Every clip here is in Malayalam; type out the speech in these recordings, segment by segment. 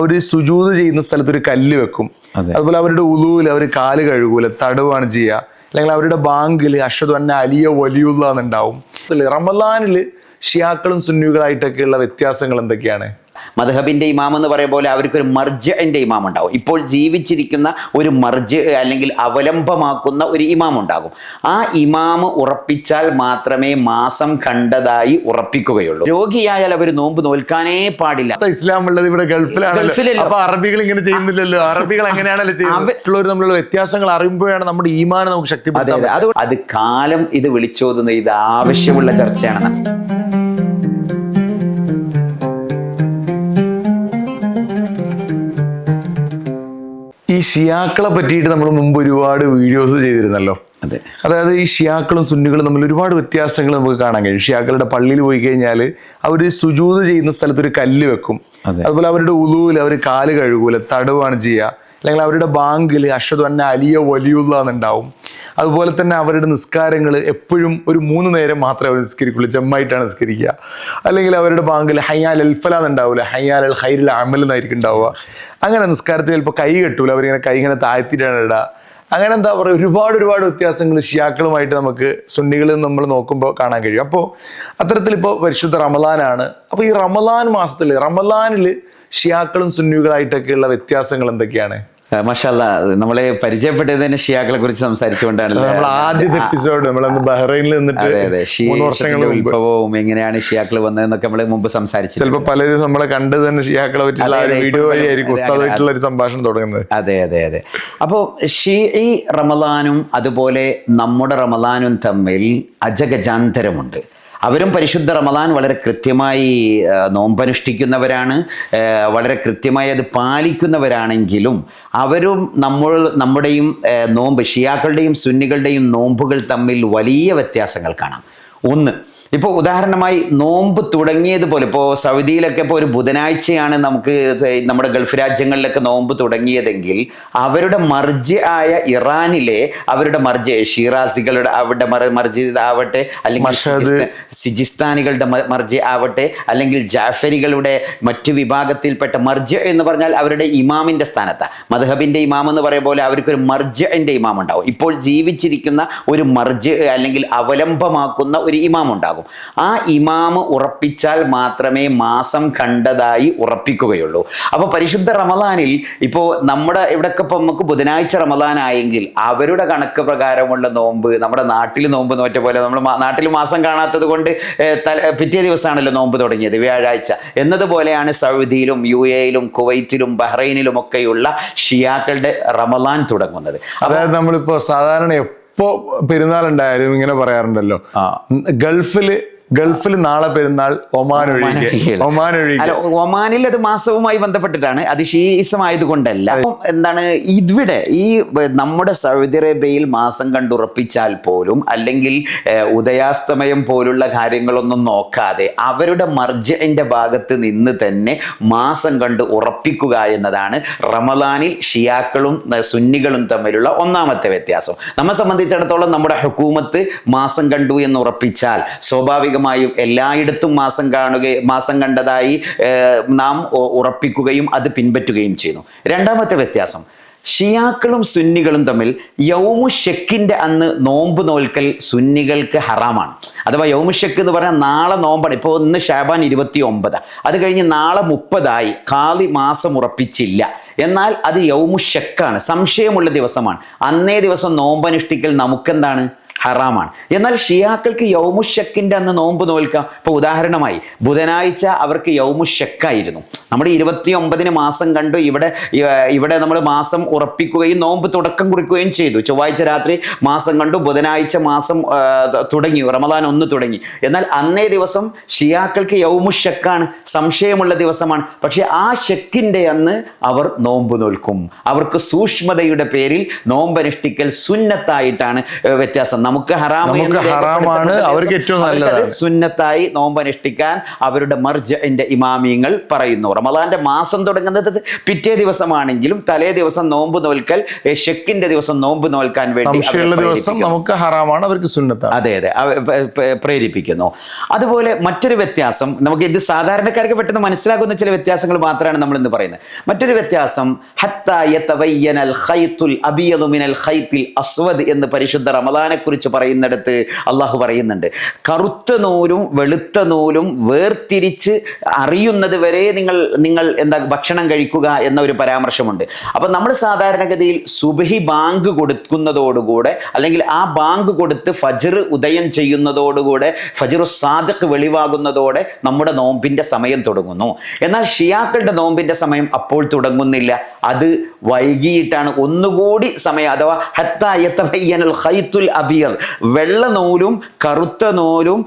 അവർ സുജൂദ് ചെയ്യുന്ന സ്ഥലത്ത് ഒരു കല്ല് വെക്കും. അതുപോലെ അവരുടെ ഉളൂവിൽ അവർ കാല് കഴുകൂല, തടവാണ് ചെയ്യുക. അല്ലെങ്കിൽ അവരുടെ ബാങ്കിൽ അഷ്ഹദു അന്ന അലിയ വലിയുള്ള എന്നുണ്ടാവും. റമദാനിൽ ഷിയാക്കളും സുന്നികളായിട്ടൊക്കെയുള്ള വ്യത്യാസങ്ങൾ എന്തൊക്കെയാണ്? മദ്ഹബിന്റെ ഇമാം എന്ന് പറയുന്ന പോലെ അവർക്കൊരു മർജഇന്റെ ഇമാം ഉണ്ടാവും. ഇപ്പോൾ ജീവിച്ചിരിക്കുന്ന ഒരു മർജ അല്ലെങ്കിൽ അവലംബമാക്കുന്ന ഒരു ഇമാം ഉണ്ടാകും. ആ ഇമാം ഉറപ്പിച്ചാൽ മാത്രമേ മാസം കണ്ടതായി ഉറപ്പിക്കുകയുള്ളൂ. രോഗിയായാൽ അവർ നോമ്പ് നോൽക്കാനേ പാടില്ല. ഇസ്ലാം ഉള്ളത് ഇവിടെ ഗൾഫിലല്ലോ. അപ്പൊ അറബികൾ ഇങ്ങനെ ചെയ്യുന്നില്ലല്ലോ. അറബികൾ എങ്ങനെയാണല്ലോ ചെയ്യുന്നത്? തമ്മിലുള്ള വ്യത്യാസങ്ങൾ അറിയുമ്പോഴാണ് നമ്മുടെ ഈമാൻ നമുക്ക് ശക്തിപ്പെടുത്തുന്നത്. അത് കാലം ഇത് വിളിച്ചോതുന്നത് ഇത് ആവശ്യമുള്ള ചർച്ചയാണ്. ഈ ഷിയാക്കളെ പറ്റിയിട്ട് നമ്മൾ മുമ്പ് ഒരുപാട് വീഡിയോസ് ചെയ്തിരുന്നല്ലോ. അതായത് ഈ ഷിയാക്കളും സുന്നികളും തമ്മിൽ ഒരുപാട് വ്യത്യാസങ്ങൾ നമുക്ക് കാണാൻ കഴിയും. ഷിയാക്കളുടെ പള്ളിയിൽ പോയി കഴിഞ്ഞാൽ അവർ സുജൂദ് ചെയ്യുന്ന സ്ഥലത്ത് ഒരു കല്ല് വെക്കും. അതുപോലെ അവരുടെ ഉളൂവിൽ അവർ കാല് കഴുകൂല, തടവാണ് ചെയ്യുക. അല്ലെങ്കിൽ അവരുടെ ബാങ്കിൽ അഷ്ഹദു അന്ന അലിയ വലിയുള്ള എന്നുണ്ടാവും. അതുപോലെ തന്നെ അവരുടെ നിസ്കാരങ്ങൾ എപ്പോഴും ഒരു 3 നേരം മാത്രമേ അവർ നിസ്കരിക്കുള്ളൂ, ജമ്മായിട്ടാണ് നിസ്കരിക്കുക. അല്ലെങ്കിൽ അവരുടെ ബാങ്കിൽ ഹയ്യാൽ അൽ ഫലാഹ് ഉണ്ടാവില്ല, ഹയ്യാൽ അൽ ഖൈറിൽ അമൽ എന്നായിരിക്കും ഉണ്ടാവുക. അങ്ങനെ നിസ്കാരത്തിൽ ചിലപ്പോൾ കൈ കെട്ടൂല, അവരിങ്ങനെ കൈ ഇങ്ങനെ താഴ്ത്തിയിട്ടാണ് ഇടുക. അങ്ങനെ എന്താ പറയുക, ഒരുപാട് വ്യത്യാസങ്ങൾ ഷിയാക്കളുമായിട്ട് നമുക്ക് സുന്നികളിൽ നമ്മൾ നോക്കുമ്പോൾ കാണാൻ കഴിയും. അപ്പോൾ അത്തരത്തിലിപ്പോൾ പരിശുദ്ധ റമദാനാണ്. അപ്പോൾ ഈ റമദാൻ മാസത്തിൽ റമദാനിൽ ഷിയാക്കളും സുന്നികളായിട്ടൊക്കെയുള്ള വ്യത്യാസങ്ങൾ എന്തൊക്കെയാണ്? മാഷാല്ലാ, നമ്മളെ പരിചയപ്പെട്ടതിന് ഷിയാക്കളെ കുറിച്ച് സംസാരിച്ചുകൊണ്ടാണല്ലോ നമ്മൾ ആദ്യത്തെ എപ്പിസോഡ് നമ്മൾ ബഹ്റൈനിൽ നിന്നിട്ട് ഉത്ഭവവും എങ്ങനെയാണ് ഷിയാക്കൾ വന്നതെന്നൊക്കെ നമ്മൾ മുമ്പ് സംസാരിച്ചു. ചിലപ്പോൾ പലരും നമ്മളെ കണ്ടത് തന്നെ ഷിയാക്കളെ പറ്റിയുള്ള വീഡിയോ വഴിയായിരിക്കും ഉസ്താദായിട്ടുള്ള ഒരു സംഭാഷണം തുടങ്ങുന്നത്. അതെ. അപ്പോൾ ഈ റമദാനും അതുപോലെ നമ്മുടെ റമദാനും തമ്മിൽ അജഗജാന്തരമുണ്ട്. അവരും പരിശുദ്ധ റമദാൻ വളരെ കൃത്യമായി നോമ്പനുഷ്ഠിക്കുന്നവരാണ്, വളരെ കൃത്യമായി അത് പാലിക്കുന്നവരാണെങ്കിലും അവരും നമ്മുടെയും നോമ്പ്, ഷിയാക്കളുടെയും സുന്നികളുടെയും നോമ്പുകൾ തമ്മിൽ വലിയ വ്യത്യാസങ്ങൾ കാണാം. ഒന്ന്, ഇപ്പോൾ ഉദാഹരണമായി നോമ്പ് തുടങ്ങിയതുപോലെ ഇപ്പോൾ സൗദിയിലൊക്കെ ഇപ്പോൾ ഒരു ബുധനാഴ്ചയാണ് നമുക്ക് നമ്മുടെ ഗൾഫ് രാജ്യങ്ങളിലൊക്കെ നോമ്പ് തുടങ്ങിയതെങ്കിൽ അവരുടെ മർജ് ആയ ഇറാനിലെ അവരുടെ മർജ് ഷിറാസികളുടെ അവരുടെ മർജ് ആവട്ടെ, അല്ലെങ്കിൽ സിജിസ്ഥാനികളുടെ മർജ് ആവട്ടെ, അല്ലെങ്കിൽ ജാഫരികളുടെ മറ്റു വിഭാഗത്തിൽപ്പെട്ട മർജ് എന്ന് പറഞ്ഞാൽ അവരുടെ ഇമാമിൻ്റെ സ്ഥാനത്താണ്. മദ്ഹബിൻ്റെ ഇമാം എന്ന് പറയുന്ന പോലെ അവർക്കൊരു മർജഇന്റെ ഇമാം ഉണ്ടാവും. ഇപ്പോൾ ജീവിച്ചിരിക്കുന്ന ഒരു മർജ് അല്ലെങ്കിൽ അവലംബമാക്കുന്ന ഒരു ഇമാം ഉണ്ടാകും. ആ ഇമാം ഉറപ്പിച്ചാൽ മാത്രമേ മാസം കണ്ടതായി ഉറപ്പിക്കുകയുള്ളൂ. അപ്പോൾ പരിശുദ്ധ റമദാനിൽ ഇപ്പോൾ നമ്മുടെ ഇവിടെയൊക്കെ ഇപ്പോൾ നമുക്ക് ബുധനാഴ്ച റമദാൻ ആയെങ്കിൽ അവരുടെ കണക്ക് പ്രകാരമുള്ള നോമ്പ് നമ്മുടെ നാട്ടിൽ നോമ്പ് നോറ്റ പോലെ, നമ്മൾ നാട്ടിൽ മാസം കാണാത്തത് കൊണ്ട് പിറ്റേ ദിവസമാണല്ലോ നോമ്പ് തുടങ്ങിയത്, വ്യാഴാഴ്ച എന്നതുപോലെയാണ് സൗദിയിലും UAE-ലും കുവൈറ്റിലും ബഹ്റൈനിലും ഒക്കെയുള്ള ഷിയാക്കളുടെ റമദാൻ തുടങ്ങുന്നത്. അതായത് നമ്മളിപ്പോ സാധാരണ എപ്പോ പെരുന്നാൾ ഉണ്ടായാലും ഇങ്ങനെ പറയാറുണ്ടല്ലോ, ഗൾഫിൽ നാളെ പെരുന്നാൾ, ഒമാനിൽ അത് മാസവുമായി ബന്ധപ്പെട്ടിട്ടാണ്, അത് ഷീസം ആയതുകൊണ്ടല്ല. എന്താണ് ഇവിടെ ഈ നമ്മുടെ സൗദി അറേബ്യയിൽ മാസം കണ്ടുറപ്പിച്ചാൽ പോലും, അല്ലെങ്കിൽ ഉദയാസ്തമയം പോലുള്ള കാര്യങ്ങളൊന്നും നോക്കാതെ അവരുടെ മർജഇന്റെ ഭാഗത്ത് നിന്ന് തന്നെ മാസം കണ്ട് ഉറപ്പിക്കുക എന്നതാണ് റമദാനിൽ ഷിയാക്കളും സുന്നികളും തമ്മിലുള്ള ഒന്നാമത്തെ വ്യത്യാസം. നമ്മെ സംബന്ധിച്ചിടത്തോളം നമ്മുടെ ഹുക്കൂമത്ത് മാസം കണ്ടു എന്ന് ഉറപ്പിച്ചാൽ സ്വാഭാവികമായും എല്ലായിടത്തും മാസം കണ്ടതായി നാം ഉറപ്പിക്കുകയും അത് പിൻപറ്റുകയും ചെയ്യുന്നു. രണ്ടാമത്തെ വ്യത്യാസം, ഷിയാക്കളും സുന്നികളും തമ്മിൽ യൗമുശക്കിന്റെ അന്ന് നോമ്പ് നോൽക്കൽ സുന്നികൾക്ക് ഹറാമാണ്. അഥവാ യൗമുശക്ക് എന്ന് പറഞ്ഞാൽ നാളെ നോമ്പാണ്. ഇപ്പോൾ ഇന്ന് ഷാബാൻ 29, അത് കഴിഞ്ഞ് നാളെ 30 ഖാലി മാസം ഉറപ്പിച്ചില്ല, എന്നാൽ അത് യൗമുശക്കാണ്, സംശയമുള്ള ദിവസമാണ്. അന്നേ ദിവസം നോമ്പനുഷ്ഠിക്കൽ നമുക്കെന്താണ്? ഹറാമാണ്. എന്നാൽ ഷിയാക്കൾക്ക് യൗമുശക്കിൻ്റെ അന്ന് നോമ്പ് നോൽക്കാം. ഇപ്പോൾ ഉദാഹരണമായി ബുധനാഴ്ച അവർക്ക് യൗമുശക്കായിരുന്നു. നമ്മൾ 29 മാസം കണ്ടു, ഇവിടെ നമ്മൾ മാസം ഉറപ്പിക്കുകയും നോമ്പ് തുടക്കം കുറിക്കുകയും ചെയ്തു. ചൊവ്വാഴ്ച രാത്രി മാസം കണ്ടു, ബുധനാഴ്ച മാസം തുടങ്ങി, റമദാൻ 1 തുടങ്ങി. എന്നാൽ അന്നേ ദിവസം ഷിയാക്കൾക്ക് യൗമുശക്കാണ്, സംശയമുള്ള ദിവസമാണ്. പക്ഷെ ആ ശക്കിൻ്റെ അന്ന് അവർ നോമ്പ് നോൽക്കും. അവർക്ക് സൂക്ഷ്മതയുടെ പേരിൽ നോമ്പനുഷ്ഠിക്കൽ സുന്നത്തായിട്ടാണ് വ്യത്യാസം. നമുക്ക് ഹറാമാണ്, അവർക്ക് ഏറ്റവും നല്ലത് സുന്നത്തായി നോമ്പനുഷ്ഠിക്കാൻ അവരുടെ മർജഇന്റെ ഇമാമിയങ്ങൾ പറയുന്നു. റമദാന്റെ മാസം തുടങ്ങുന്നത് പിറ്റേ ദിവസമാണെങ്കിലും തലേ ദിവസം നോമ്പ് നോൽക്കൽ, ഷെക്കിന്റെ ദിവസം നോമ്പ് നോൽക്കാൻ വേണ്ടി ദിവസം നമുക്ക് ഹറാമാണ്, അവർക്ക് സുന്നത്താണ്. അതെ പ്രേരിപ്പിക്കുന്നു. അതുപോലെ മറ്റൊരു വ്യത്യാസം, നമുക്ക് ഇത് സാധാരണക്കാർക്ക് പെട്ടെന്ന് മനസ്സിലാക്കുന്ന ചില വ്യത്യാസങ്ങൾ മാത്രമാണ് നമ്മൾ ഇന്ന് പറയുന്നത്. മറ്റൊരു വ്യത്യാസം ഹത്താ യതബയ്യനൽ ഖൈത്തുൽ അബിയദു മിനൽ ഖൈത്തിൽ അസ്വദ് എന്ന് പരിശുദ്ധ റമദാനെ കുറിച്ച് പറയുന്നിടത്ത് അള്ളാഹു പറയുന്നുണ്ട്, കറുത്ത നൂലും വെളുത്ത നൂലും വേർതിരിച്ച് അറിയുന്നത് വരെ നിങ്ങൾ എന്താ ഭക്ഷണം കഴിക്കുക എന്ന ഒരു പരാമർശമുണ്ട്. അപ്പൊ നമ്മൾ സാധാരണഗതിയിൽ സുബ്ഹി ബാങ്ക് കൊടുക്കുന്നതോടുകൂടെ, അല്ലെങ്കിൽ ആ ബാങ്ക് കൊടുത്ത് ഫജ്ർ ഉദയം ചെയ്യുന്നതോടുകൂടെ, ഫജ്റു സാദിഖ് വെളിവാകുന്നതോടെ നമ്മുടെ നോമ്പിന്റെ സമയം തുടങ്ങുന്നു. എന്നാൽ ഷിയാക്കളുടെ നോമ്പിന്റെ സമയം അപ്പോൾ തുടങ്ങുന്നില്ല, അത് വൈകിയിട്ടാണ് ഒന്നുകൂടി സമയം. അഥവാ ഹത്താ യതബയ്യനൽ ഖൈത്തുൽ അബിയദ്, വെള്ള നൂലും കറുത്ത നൂലും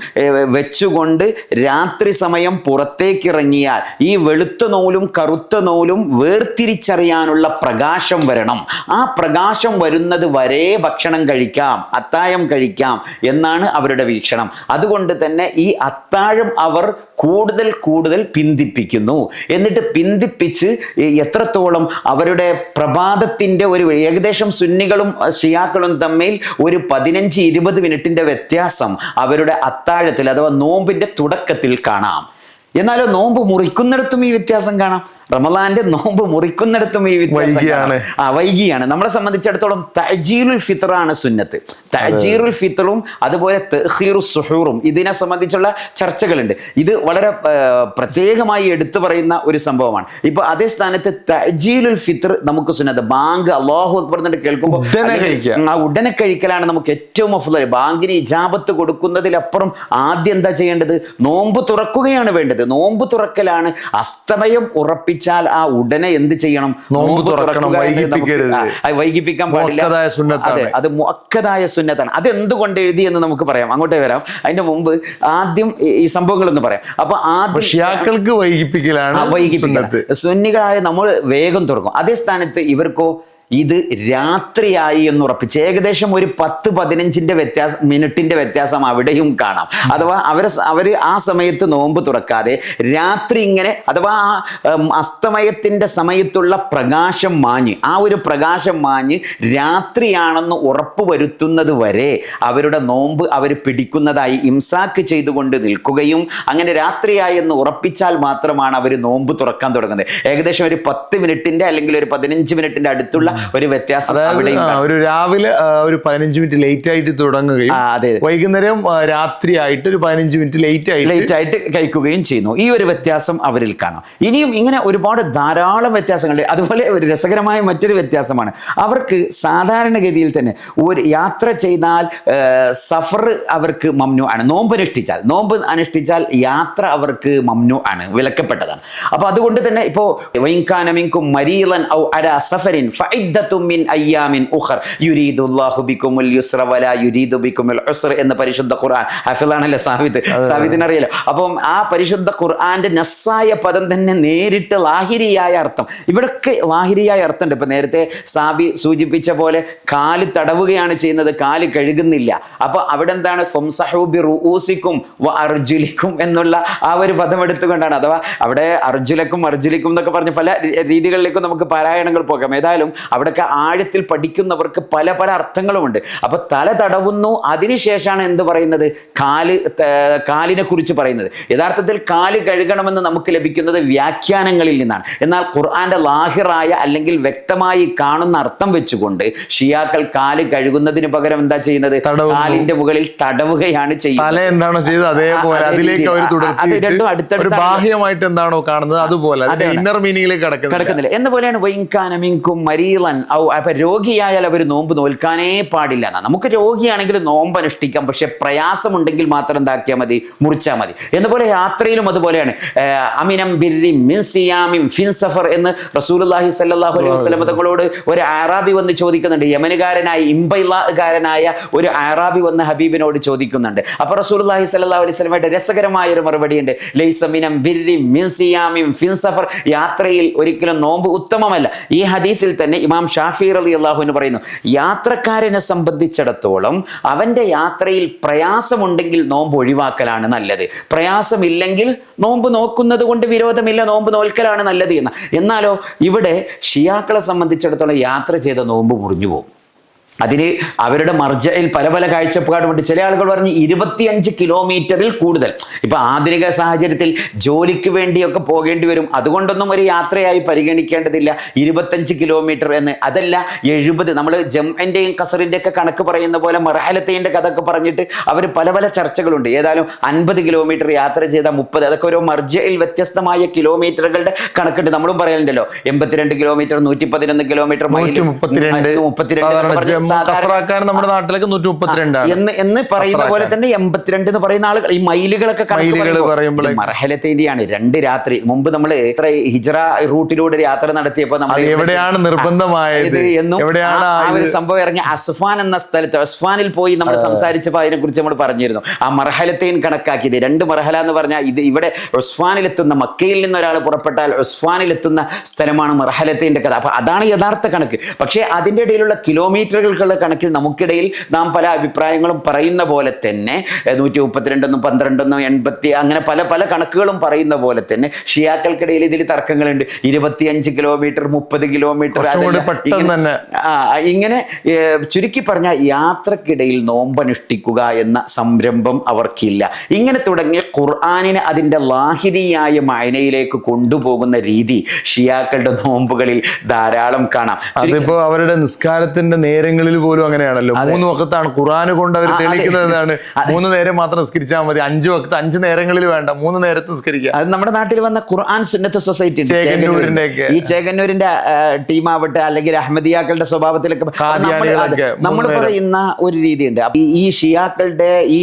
വെച്ചുകൊണ്ട് രാത്രി സമയം പുറത്തേക്കിറങ്ങിയാൽ ഈ വെളുത്ത നൂലും കറുത്ത നൂലും വേർതിരിച്ചറിയാനുള്ള പ്രകാശം വരണം. ആ പ്രകാശം വരുന്നത് വരെ ഭക്ഷണം കഴിക്കാം, അത്താഴം കഴിക്കാം എന്നാണ് അവരുടെ വീക്ഷണം. അതുകൊണ്ട് തന്നെ ഈ അത്താഴം അവർ കൂടുതൽ പിന്തിപ്പിക്കുന്നു. എന്നിട്ട് പിന്തിപ്പിച്ച് എത്രത്തോളം അവരുടെ പ്രഭാതത്തിൻ്റെ ഒരു ഏകദേശം സുന്നികളും ഷിയാക്കളും തമ്മിൽ ഒരു 15-20 മിനിറ്റിൻ്റെ വ്യത്യാസം അവരുടെ അത്താഴത്തിൽ അഥവാ നോമ്പിൻ്റെ തുടക്കത്തിൽ കാണാം. എന്നാലോ നോമ്പ് മുറിക്കുന്നിടത്തും ഈ വ്യത്യാസം കാണാം. റമദാന്റെ നോമ്പ് മുറിക്കുന്നിടത്തും ഈ വ്യത്യാസം വൈകിയാണ്. നമ്മളെ സംബന്ധിച്ചിടത്തോളം തഅജീലുൽ ഫിത്റാണ് സുന്നത്ത്. തഅജീലുൽ ഫിത്റും അതുപോലെ തഅഖീറു സുഹൂറും ഇതിനെ സംബന്ധിച്ചുള്ള ചർച്ചകളുണ്ട്. ഇത് വളരെ പ്രത്യേകമായി എടുത്തു പറയുന്ന ഒരു സംഭവമാണ്. ഇപ്പൊ അതേ സ്ഥാനത്ത് തഅജീലുൽ ഫിത്ർ നമുക്ക് സുന്നത്ത്. ബാങ്ക് അല്ലാഹു അക്ബർ എന്ന് കേൾക്കുമ്പോൾ ഉടനെ കഴിക്കലാണ് നമുക്ക് ഏറ്റവും അഫ്ളൽ. ബാങ്കിന് ഇജാബത്ത് കൊടുക്കുന്നതിലപ്പുറം ആദ്യം എന്താ ചെയ്യേണ്ടത്? നോമ്പ് തുറക്കുകയാണ് വേണ്ടത്. നോമ്പ് തുറക്കലാണ്. അസ്തമയം ഉറപ്പിച്ചാൽ ആ ഉടനെ എന്ത് ചെയ്യണം? നോമ്പ് തുറക്കണം, വൈകിപ്പിക്കാൻ പാടില്ല. അതെ, അത് മുഅക്കദായ സുന്നത്താണ്. അതെന്തുകൊണ്ട് എഴുതി എന്ന് നമുക്ക് പറയാം, അങ്ങോട്ടേ വരാം. അതിന്റെ മുമ്പ് ആദ്യം ഈ സംഭവങ്ങളൊന്ന് പറയാം. അപ്പൊ ആദ്യം വൈകിപ്പിക്കലാണ്. സുന്നികളായ നമ്മൾ വേഗം തുറക്കും. അതേ സ്ഥാനത്ത് ഇവർക്കോ ഇത് രാത്രിയായി എന്ന് ഉറപ്പിച്ച് ഏകദേശം ഒരു 10-15 മിനിറ്റിന്റെ വ്യത്യാസം അവിടെയും കാണാം. അഥവാ അവർ ആ സമയത്ത് നോമ്പ് തുറക്കാതെ രാത്രി ഇങ്ങനെ, അഥവാ അസ്തമയത്തിന്റെ സമയത്തുള്ള പ്രകാശം മാഞ്ഞ്, ആ ഒരു പ്രകാശം മാഞ്ഞ് രാത്രിയാണെന്ന് ഉറപ്പ് വരുത്തുന്നത് വരെ അവരുടെ നോമ്പ് അവർ പിടിക്കുന്നതായി ഇംസാക്ക് ചെയ്തുകൊണ്ട് നിൽക്കുകയും, അങ്ങനെ രാത്രിയായി എന്ന് ഉറപ്പിച്ചാൽ മാത്രമാണ് അവർ നോമ്പ് തുറക്കാൻ തുടങ്ങുന്നത്. ഏകദേശം ഒരു 10 മിനിറ്റിന്റെ അല്ലെങ്കിൽ ഒരു 15 മിനിറ്റിന്റെ അടുത്തുള്ള ഒരു വ്യത്യാസം. ഒരു രാവിലെ ഒരു 15 മിനിറ്റ് ലേറ്റ് ആയിട്ട് തുടങ്ങുകയും വൈകുന്നേരം രാത്രി ആയിട്ട് ഒരു 15 മിനിറ്റ് ലേറ്റ് ആയിട്ട് കഴിക്കുകയും ചെയ്യുന്നു. ഈ ഒരു വ്യത്യാസം അവരിൽ കാണാം. ഇനിയും ഇങ്ങനെ ഒരുപാട് ധാരാളം വ്യത്യാസങ്ങളുണ്ട്. അതുപോലെ ഒരു രസകരമായ മറ്റൊരു വ്യത്യാസമാണ്, അവർക്ക് സാധാരണഗതിയിൽ തന്നെ ഒരു യാത്ര ചെയ്താൽ സഫർ അവർക്ക് മംനു ആണ്. നോമ്പ് അനുഷ്ഠിച്ചാൽ യാത്ര അവർക്ക് മംനു ആണ്, വിലക്കപ്പെട്ടതാണ്. അപ്പൊ അതുകൊണ്ട് തന്നെ ഇപ്പോ വൈൻകാന മിൻകും മരീളൻ ഔ അലാ സഫരിൻ മിൻ അയ്യാമിൻ ഉഖർ യുരീദുല്ലാഹു ബിക്കുമുൽ യുസ്ര വലാ യുരീദു ബിക്കുമുൽ ഉസ്ര എന്ന പരിശുദ്ധ ഖുർആൻ. ഹഫിളാണല്ലേ സാബിത്തിന് അറിയാലോ. അപ്പം ആ പരിശുദ്ധ ഖുർആന്റെ നസ്സായ പദം തന്നെ നേരിട്ട് ലാഹിരിയായ അർത്ഥം, ഇവിടൊക്കെ ലാഹിരിയായ അർത്ഥമുണ്ട്. ഇപ്പൊ നേരത്തെ സാബി സൂചിപ്പിച്ച പോലെ കാല് തടവുകയാണ് ചെയ്യുന്നത്, കാല് കഴുകുന്നില്ല. അപ്പൊ അവിടെ എന്താണ്? ഫംസഹു ബി റൂസിക്കും വ അർജുലിക്കും എന്നുള്ള ആ ഒരു പദം എടുത്തുകൊണ്ടാണ്. അഥവാ അവിടെ അർജുലക്കും എന്നൊക്കെ പറഞ്ഞ് പല രീതികളിലേക്കും നമുക്ക് പാരായണങ്ങൾ പോകാം. ഏതായാലും അവിടെയൊക്കെ ആഴത്തിൽ പഠിക്കുന്നവർക്ക് പല അർത്ഥങ്ങളുമുണ്ട്. അപ്പൊ തല തടവുന്നു, അതിനുശേഷമാണ് എന്ത് പറയുന്നത്? കാലിനെ കുറിച്ച് പറയുന്നത്. യഥാർത്ഥത്തിൽ കാല് കഴുകണമെന്ന് നമുക്ക് ലഭിക്കുന്നത് വ്യാഖ്യാനങ്ങളിൽ നിന്നാണ്. എന്നാൽ ഖുർആന്റെ ലാഹിറായ അല്ലെങ്കിൽ വ്യക്തമായി കാണുന്ന അർത്ഥം വെച്ചുകൊണ്ട് ഷിയാക്കൾ കാല് കഴുകുന്നതിന് പകരം എന്താ ചെയ്യുന്നത്? കാലിന്റെ മുകളിൽ തടവുകയാണ് ചെയ്യുന്നത്. രണ്ടും അടുത്തടുത്ത് ബാഹ്യമായിട്ട് എന്താണോ കാണുന്നത് അതുപോലെ ഇന്നർ മീനിങ്ങിലേക്ക് കിടക്കുന്നില്ല. എന്നപോലെയാണ് വൈൻകാന മിൻകും മരീളൻ ഔ, അപ്പൊ രോഗിയായാൽ അവർ നോമ്പ് നോൽക്കാനേ പാടില്ല. നമുക്ക് രോഗിയാണെങ്കിൽ നോമ്പ് അനുഷ്ഠിക്കാം, പക്ഷെ പ്രയാസമുണ്ടെങ്കിൽ മാത്രം എന്താക്കിയാൽ മതി? മുറിച്ചാൽ മതി. എന്നപോലെ യാത്രയിലും അതുപോലെയാണ്. അമിനം ബിർരി മിൻ സിയാമിൻ ഫിൻ സഫർ എന്ന് റസൂലുള്ളാഹി സ്വല്ലല്ലാഹു അലൈഹി വസല്ലം തങ്ങളോട് ഒരു അറാബി വന്ന് ചോദിക്കുന്നുണ്ട്. യമനുകാരനായ ഇംബൈലാകാരനായ ഒരു അറാബി വന്ന് ഹബീബിനോട് ചോദിക്കുന്നുണ്ട്. അപ്പൊ റസൂലുള്ളാഹി സ്വല്ലല്ലാഹു അലൈഹി വസല്ലമയുടെ രസകരമായ ഒരു മറുപടി ഉണ്ട്. ലൈസ മിനം ബിർരി മിൻ സിയാമിൻ ഫിൻ സഫർ, യാത്രയിൽ ഒരിക്കലും നോമ്പ് ഉത്തമമല്ല. ഈ ഹദീസിൽ തന്നെ ഇമാം ഇമാം ഷാഫി റളിയല്ലാഹു അൻഹു പറയുന്നു, യാത്രക്കാരനെ സംബന്ധിച്ചിടത്തോളം അവൻ്റെ യാത്രയിൽ പ്രയാസമുണ്ടെങ്കിൽ നോമ്പ് ഒഴിവാക്കലാണ് നല്ലത്, പ്രയാസമില്ലെങ്കിൽ നോമ്പ് നോക്കുന്നത് കൊണ്ട് വിരോധമില്ല, നോമ്പ് നോൽക്കലാണ് നല്ലത് എന്ന്. എന്നാലോ ഇവിടെ ഷിയാക്കളെ സംബന്ധിച്ചിടത്തോളം യാത്ര ചെയ്ത നോമ്പ് മുറിഞ്ഞു പോകും. അതിന് അവരുടെ മർജയിൽ പല പല കാഴ്ചപ്പാടുമുണ്ട്. ചില ആളുകൾ പറഞ്ഞ് 25 കിലോമീറ്ററിൽ കൂടുതൽ, ഇപ്പൊ ആധുനിക സാഹചര്യത്തിൽ ജോലിക്ക് വേണ്ടിയൊക്കെ പോകേണ്ടി വരും, അതുകൊണ്ടൊന്നും ഒരു യാത്രയായി പരിഗണിക്കേണ്ടതില്ല 25 കിലോമീറ്റർ എന്ന്. അതല്ല 70, നമ്മൾ ജംഅന്റെയും കസറിന്റെ ഒക്കെ കണക്ക് പറയുന്ന പോലെ മർഹലത്തൈൻ്റെ കഥയൊക്കെ പറഞ്ഞിട്ട് അവർ പല പല ചർച്ചകളുണ്ട്. ഏതായാലും 50 കിലോമീറ്റർ യാത്ര ചെയ്ത 30, അതൊക്കെ ഓരോ മർജയിൽ വ്യത്യസ്തമായ കിലോമീറ്ററുകളുടെ കണക്കുണ്ട്. നമ്മളും പറയലുണ്ടല്ലോ 82 കിലോമീറ്റർ, 111 കിലോമീറ്റർ, 132 നമ്മുടെ നാട്ടിലേക്ക് 132 എന്ന് പറയുന്ന പോലെ തന്നെ 82 എന്ന് പറയുന്ന ആളുകൾ ഈ മൈലുകളൊക്കെ പറയുമ്പോൾ മർഹലത്തേന്റെയാണ് 2 രാത്രി മുമ്പ് നമ്മൾ ഹിജ്റ റൂട്ടിലൂടെ ഒരു യാത്ര നടത്തിയപ്പോൾ നമ്മൾ എവിടെയാണ് നിർബന്ധമായത് എന്നും ആ ഒരു സംഭവം ഇറങ്ങി അസ്ഫാൻ എന്ന സ്ഥലത്ത്, അസ്ഫാനിൽ പോയി നമ്മൾ സംസാരിച്ചപ്പോൾ അതിനെ കുറിച്ച് നമ്മൾ പറഞ്ഞിരുന്നു. ആ മർഹലത്തേൻ കണക്കാക്കിയത് 2 മർഹല എന്ന് പറഞ്ഞാൽ ഇത് ഇവിടെ ഉസ്ഫാനിലെത്തുന്ന, മക്കയിൽ നിന്ന് ഒരാൾ പുറപ്പെട്ടാൽ ഉസ്ഫാനിലെത്തുന്ന സ്ഥലമാണ് മർഹലത്തേൻ്റെ കഥ. അപ്പൊ അതാണ് യഥാർത്ഥ കണക്ക്. പക്ഷേ അതിൻ്റെ ഇടയിലുള്ള കിലോമീറ്ററുകൾ കണക്കിൽ നമുക്കിടയിൽ നാം പല അഭിപ്രായങ്ങളും പറയുന്ന പോലെ തന്നെ 132, 12, 80 അങ്ങനെ പല പല കണക്കുകളും പറയുന്ന പോലെ തന്നെ ഷിയാക്കൾക്കിടയിൽ ഇതിൽ തർക്കങ്ങളുണ്ട്. 25 കിലോമീറ്റർ, 30 കിലോമീറ്റർ, ഇങ്ങനെ ചുരുക്കി പറഞ്ഞാൽ യാത്രക്കിടയിൽ നോമ്പനുഷ്ഠിക്കുക എന്ന സംരംഭം അവർക്കില്ല. ഇങ്ങനെ തുടങ്ങിയ ഖുർആനിനെ അതിൻ്റെ ലാഹിരിയായ മഅനയിലേക്ക് കൊണ്ടുപോകുന്ന രീതി ഷിയാക്കളുടെ നോമ്പുകളിൽ ധാരാളം കാണാം. അതിപ്പോ അവരുടെ നിസ്കാരത്തിന്റെ നേരങ്ങളിൽ പോലും അങ്ങനെയാണല്ലോ. 3 വഖത്താണ് ഖുർആൻ കൊണ്ട് അവർ തെളിയിക്കുന്നതാണ്. 3 നേരം മാത്രം നിസ്കരിച്ചാൽ മതി, 5 വഖത്ത് 5 നേരങ്ങളിൽ വേണ്ട, 3 നേരത്ത് നിസ്കരിക്കുക. അത് നമ്മുടെ നാട്ടിൽ വന്ന ഖുർആൻ സുന്നത്ത് സൊസൈറ്റി ഈ ചേകന്നൂരിന്റെ ടീമാവട്ടെ അല്ലെങ്കിൽ അഹമ്മദിയാക്കളുടെ സ്വഭാവത്തിലൊക്കെ നമ്മൾ പറയുന്ന ഒരു രീതിയുണ്ട്. ഈ ഷിയാക്കളുടെ ഈ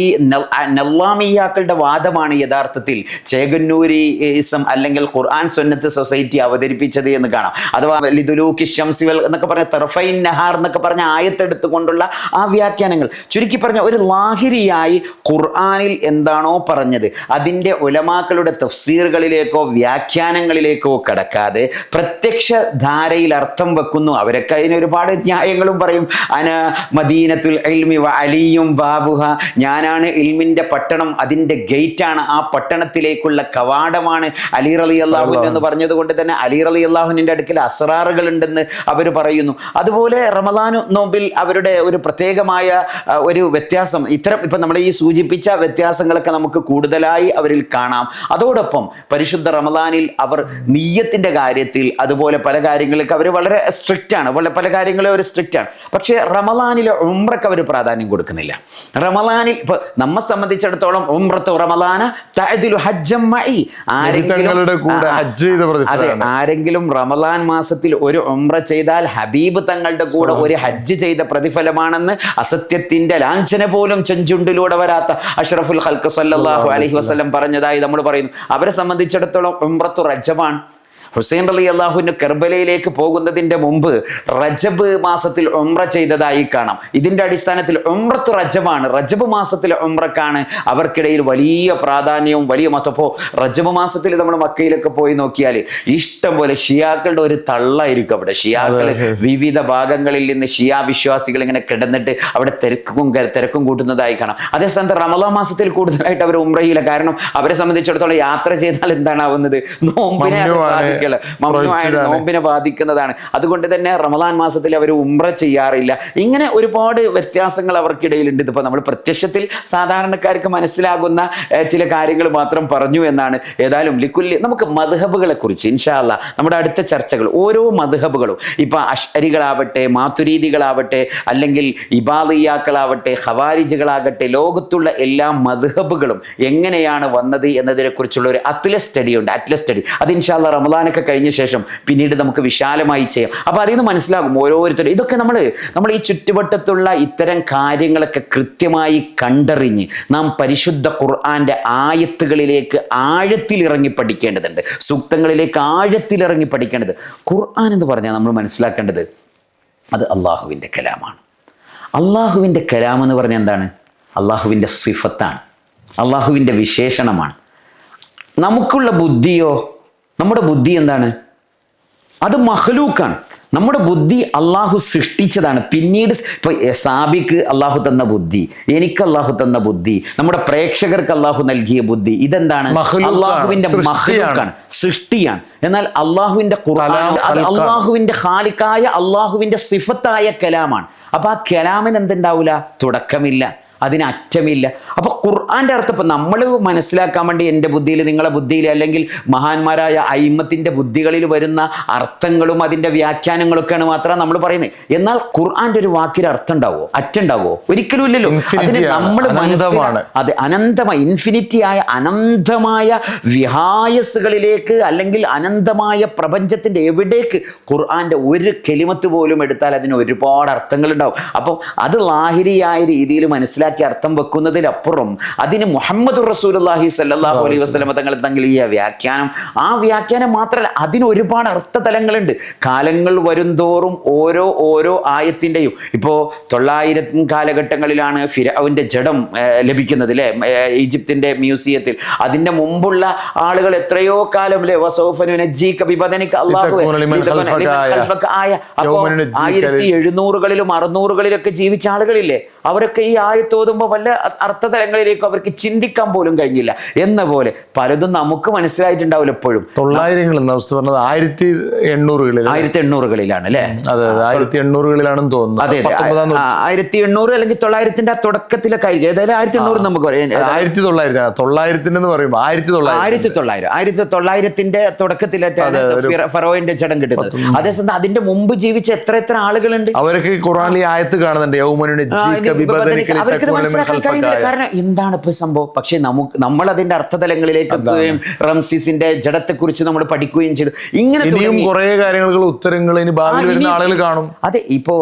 നല്ലാമിയാക്കളുടെ വാദമാണ് യഥാർത്ഥത്തിൽ ചേകന്നൂരിസം അല്ലെങ്കിൽ ഖുർആൻ സുന്നത്ത് സൊസൈറ്റി അവതരിപ്പിച്ചത് എന്ന് കാണാം. അഥവാ ലിദുലൂക്കി ശംസിവൽ എന്നൊക്കെ പറഞ്ഞ തർഫൈൻ നഹാർ എന്നൊക്കെ പറഞ്ഞ ആയത്തെടുത്തുകൊണ്ടുള്ള ആ വ്യാഖ്യാനങ്ങൾ, ചുരുക്കി പറഞ്ഞ ഒരു ലാഹിരിയായി ഖുർആനിൽ എന്താണോ പറഞ്ഞത് അതിൻ്റെ ഉലമാക്കളുടെ തഫ്സീറുകളിലേക്കോ വ്യാഖ്യാനങ്ങളിലേക്കോ കടക്കാതെ പ്രത്യക്ഷ ധാരയിൽ അർത്ഥം വെക്കുന്നു. അവരൊക്കെ അതിന് ഒരുപാട് ന്യായങ്ങളും പറയും. അന മദീനത്തുൽ ഇൽമി വ അലിയും ബാബുഹ, ഞാനാണ് ഇൽമിൻ്റെ പട്ടണം, അതിൻ്റെ ഗേറ്റാണ്, ആ പട്ടണത്തിലേക്കുള്ള കവാടമാണ് അലി റളിയല്ലാഹു അൻഹു എന്ന് പറഞ്ഞത് കൊണ്ട് തന്നെ അലി റളിയല്ലാഹു അൻഹുവിൻ്റെ അടുക്കൽ അസ്റാറുകൾ ഉണ്ടെന്ന് അവർ പറയുന്നു. അതുപോലെ റമദാൻ നോമ്പിൽ അവരുടെ ഒരു പ്രത്യേകമായ ഒരു വ്യത്യാസം, ഇപ്പം നമ്മൾ ഈ സൂചിപ്പിച്ച വ്യത്യാസങ്ങളൊക്കെ നമുക്ക് കൂടുതലായി അവരിൽ കാണാം. അതോടൊപ്പം പരിശുദ്ധ റമദാനിൽ അവർ നിയ്യത്തിൻ്റെ കാര്യത്തിൽ അതുപോലെ പല കാര്യങ്ങളിലൊക്കെ അവർ വളരെ സ്ട്രിക്റ്റ് ആണ്, പല കാര്യങ്ങളും അവർ സ്ട്രിക്റ്റ് ആണ്. പക്ഷേ റമദാനിലെ ഉംറക്ക് അവർ പ്രാധാന്യം കൊടുക്കുന്നില്ല. റമദാനിൽ ഇപ്പൊ നമ്മെ സംബന്ധിച്ചിടത്തോളം ഉംറത്തു റമദാന തഅദിലു ഹജ്ജൻ മഇ, ആരെങ്കിലും റമദാൻ മാസത്തിൽ ഒരു ഉംറ ചെയ്താൽ ഹബീബ് തങ്ങളുടെ കൂടെ ഒരു ഹജ്ജ് ചെയ്ത പ്രതിഫലമാണെന്ന് അസത്യത്തിന്റെ ലാഞ്ചന പോലും ചെഞ്ചുണ്ടിലൂടെ വരാത്ത അഷ്റഫുൽ ഖൽഖ് സല്ലല്ലാഹു അലൈഹി വസല്ലം പറഞ്ഞതായി നമ്മൾ പറയുന്നു. അവരെ സംബന്ധിച്ചിടത്തോളം ഉംറത്തു റജബാണ്. ഹുസൈൻ റളിയല്ലാഹു അൻഹു കർബലയിലേക്ക് പോകുന്നതിൻ്റെ മുമ്പ് റജബ് മാസത്തിൽ ഉംറ ചെയ്തതായി കാണാം. ഇതിൻ്റെ അടിസ്ഥാനത്തിൽ ഉംറത്തു റജബാണ്, റജബ് മാസത്തിലെ ഉംറക്കാണ് അവർക്കിടയിൽ വലിയ പ്രാധാന്യവും വലിയ മഹത്വവും. റജബ് മാസത്തിൽ നമ്മൾ മക്കയിലൊക്കെ പോയി നോക്കിയാൽ ഇഷ്ടം പോലെ ഷിയാക്കളുടെ ഒരു തള്ളായിരിക്കും അവിടെ. ഷിയാക്കൾ വിവിധ ഭാഗങ്ങളിൽ നിന്ന് ഷിയാ വിശ്വാസികൾ ഇങ്ങനെ കിടന്നിട്ട് അവിടെ തിരക്കും കൂട്ടുന്നതായി കാണാം. അതേസ്ഥാനത്ത് റമളാൻ മാസത്തിൽ കൂടുതലായിട്ട് അവർ ഉംറയില്ല. കാരണം അവരെ സംബന്ധിച്ചിടത്തോളം യാത്ര ചെയ്താൽ എന്താണ് ആവുന്നത്? നോമ്പിനെ ബാധിക്കുന്നതാണ്. അതുകൊണ്ട് തന്നെ റമദാൻ മാസത്തിൽ അവർ ഉംറ ചെയ്യാറില്ല. ഇങ്ങനെ ഒരുപാട് വ്യത്യാസങ്ങൾ അവർക്കിടയിലുണ്ട്. ഇതിപ്പോൾ നമ്മൾ പ്രത്യക്ഷത്തിൽ സാധാരണക്കാർക്ക് മനസ്സിലാകുന്ന ചില കാര്യങ്ങൾ മാത്രം പറഞ്ഞു എന്നാണ്. ഏതായാലും ലിക്കുല്ലി നമുക്ക് മദ്ഹബുകളെ കുറിച്ച് ഇൻഷാ അല്ലാഹ് നമ്മുടെ അടുത്ത ചർച്ചകൾ, ഓരോ മദ്ഹബുകളും ഇപ്പൊ അശ്അരികളാവട്ടെ, മാതുരീദികളാവട്ടെ, അല്ലെങ്കിൽ ഇബാദിയാക്കളാവട്ടെ, ഖവാരിജുകളാകട്ടെ, ലോകത്തുള്ള എല്ലാ മദ്ഹബുകളും എങ്ങനെയാണ് വന്നത് എന്നതിനെ കുറിച്ചുള്ള ഒരു അത്ലസ് സ്റ്റഡി ഉണ്ട്. അറ്റ്ലസ് സ്റ്റഡി അത് ഇൻഷാ അല്ലാഹ് റമദാനൊക്കെ കഴിഞ്ഞ ശേഷം പിന്നീട് നമുക്ക് വിശാലമായി ചെയ്യാം. അപ്പോൾ അതിൽ നിന്ന് മനസ്സിലാകും ഓരോരുത്തരും ഇതൊക്കെ നമ്മൾ ഈ ചുറ്റുവട്ടത്തുള്ള ഇത്തരം കാര്യങ്ങളൊക്കെ കൃത്യമായി കണ്ടറിഞ്ഞ് നാം പരിശുദ്ധ ഖുർആന്റെ ആയത്തുകളിലേക്ക് ആഴത്തിലിറങ്ങി പഠിക്കേണ്ടതുണ്ട്. സൂക്തങ്ങളിലേക്ക് ആഴത്തിലിറങ്ങി പഠിക്കേണ്ടത്. ഖുർആൻ എന്ന് പറഞ്ഞാൽ നമ്മൾ മനസ്സിലാക്കേണ്ടത് അത് അള്ളാഹുവിൻ്റെ കലാമാണ്. അള്ളാഹുവിൻ്റെ കലാം എന്ന് പറഞ്ഞാൽ എന്താണ്? അള്ളാഹുവിൻ്റെ സിഫത്താണ്, അള്ളാഹുവിൻ്റെ വിശേഷണമാണ്. നമുക്കുള്ള ബുദ്ധിയോ, നമ്മുടെ ബുദ്ധി എന്താണ്? അത് മഖ്ലൂക്കാണ്. നമ്മുടെ ബുദ്ധി അള്ളാഹു സൃഷ്ടിച്ചതാണ്. പിന്നീട് ഇപ്പൊ സാബിക്ക് അള്ളാഹു തന്ന ബുദ്ധി, എനിക്ക് അള്ളാഹു തന്ന ബുദ്ധി, നമ്മുടെ പ്രേക്ഷകർക്ക് അള്ളാഹു നൽകിയ ബുദ്ധി, ഇതെന്താണ്? അള്ളാഹുവിന്റെ മഖ്ലൂക്കാണ്, സൃഷ്ടിയാണ്. എന്നാൽ അള്ളാഹുവിന്റെ ഖുർആൻ അത് അള്ളാഹുവിന്റെ ഖാലിഖായ അള്ളാഹുവിന്റെ സിഫത്തായ കലാമാണ്. അപ്പൊ ആ കലാമിന് എന്തുണ്ടാവില്ല? തുടക്കമില്ല, അതിന് അറ്റമില്ല. അപ്പൊ ഖുർആന്റെ അർത്ഥം ഇപ്പൊ നമ്മൾ മനസ്സിലാക്കാൻ വേണ്ടി എൻ്റെ ബുദ്ധിയിൽ, നിങ്ങളെ ബുദ്ധിയിൽ, അല്ലെങ്കിൽ മഹാന്മാരായ അയിമ്മത്തിന്റെ ബുദ്ധികളിൽ വരുന്ന അർത്ഥങ്ങളും അതിന്റെ വ്യാഖ്യാനങ്ങളൊക്കെയാണ് മാത്രമാണ് നമ്മൾ പറയുന്നത്. എന്നാൽ ഖുർആന്റെ ഒരു വാക്കിന് അർത്ഥം ഉണ്ടാവോ? അറ്റുണ്ടാവോ? ഒരിക്കലും ഇല്ലല്ലോ. അതിന് നമ്മൾ അതെ, അനന്തമായ ഇൻഫിനിറ്റിയായ അനന്തമായ വിഹായസുകളിലേക്ക്, അല്ലെങ്കിൽ അനന്തമായ പ്രപഞ്ചത്തിന്റെ എവിടേക്ക് ഖുർആന്റെ ഒരു കെലിമത്ത് പോലും എടുത്താൽ അതിന് ഒരുപാട് അർത്ഥങ്ങൾ ഉണ്ടാവും. അപ്പോൾ അത് ലാഹിരിയായ രീതിയിൽ മനസ്സിലാക്കി അർത്ഥം വെക്കുന്നതിലപ്പുറം അതിന് മുഹമ്മദ് റസൂലുള്ളാഹി സ്വല്ലല്ലാഹു അലൈഹി വസല്ലം തങ്ങൾ നൽകിയ വ്യാഖ്യാനം, ആ വ്യാഖ്യാനം മാത്രമല്ല, അതിന് ഒരുപാട് അർത്ഥതലങ്ങളുണ്ട്. കാലങ്ങൾ വരുംതോറും ഓരോ ആയത്തിൻ്റെയും, ഇപ്പോൾ 900 കാലഘട്ടങ്ങളിലാണ് ഫിർഔന്റെ ജഡം ലഭിക്കുന്നത് അല്ലേ, ഈജിപ്തിന്റെ മ്യൂസിയത്തിൽ. അതിന്റെ മുമ്പുള്ള ആളുകൾ എത്രയോ കാലം അല്ലേ, വസൗഫനു നജ്ജീക ബിബദനിക അല്ലാഹു ആയ. അപ്പോൾ 1700കളിലും 600കളിലൊക്കെ ജീവിച്ച ആളുകളില്ലേ, അവരൊക്കെ ഈ ആയത്ത് ഓതുമ്പോൾ വല്ല അർത്ഥതലങ്ങളിലേക്കും അവർക്ക് ചിന്തിക്കാൻ പോലും കഴിഞ്ഞില്ല എന്ന പോലെ പലതും നമുക്ക് മനസ്സിലായിട്ടുണ്ടാവില്ല. എപ്പോഴും 1800കളിലാണ് അല്ലെ, 1800കളിലാണെന്ന് തോന്നുന്നു. അതെ, 1800 അല്ലെങ്കിൽ 900ന്റെ തുടക്കത്തിലൊക്കെ ആയിരിക്കും. ഏതായാലും 1800 നമുക്ക് പറയാം. 1900 പറയുമ്പോൾ 1900ന്റെ തുടക്കത്തിലായിട്ടാണ് ഫറോവിന്റെ ജഡം കിട്ടുന്നത്. അതേസമയം അതിന്റെ മുമ്പ് ജീവിച്ച എത്ര ആളുകളുണ്ട്, അവർക്ക് ഖുർആനിൽ ആയത്ത് കാണുന്നുണ്ട്, അവർക്കത് മനസ്സിലാക്കാൻ കഴിയുന്നില്ല. കാരണം എന്താണ് ഇപ്പൊ സംഭവം? പക്ഷെ നമ്മൾ അതിന്റെ അർത്ഥതലങ്ങളിലേക്ക് എത്തുകയും റംസീസിന്റെ ജഡത്തെ കുറിച്ച് നമ്മൾ പഠിക്കുകയും ചെയ്തു. ഇങ്ങനെ കുറെ കാര്യങ്ങൾക്ക് ഉത്തരങ്ങൾ ഇനി ഭാവിയിൽ വരുന്ന ആളുകൾ കാണും. അതെ, ഇപ്പോ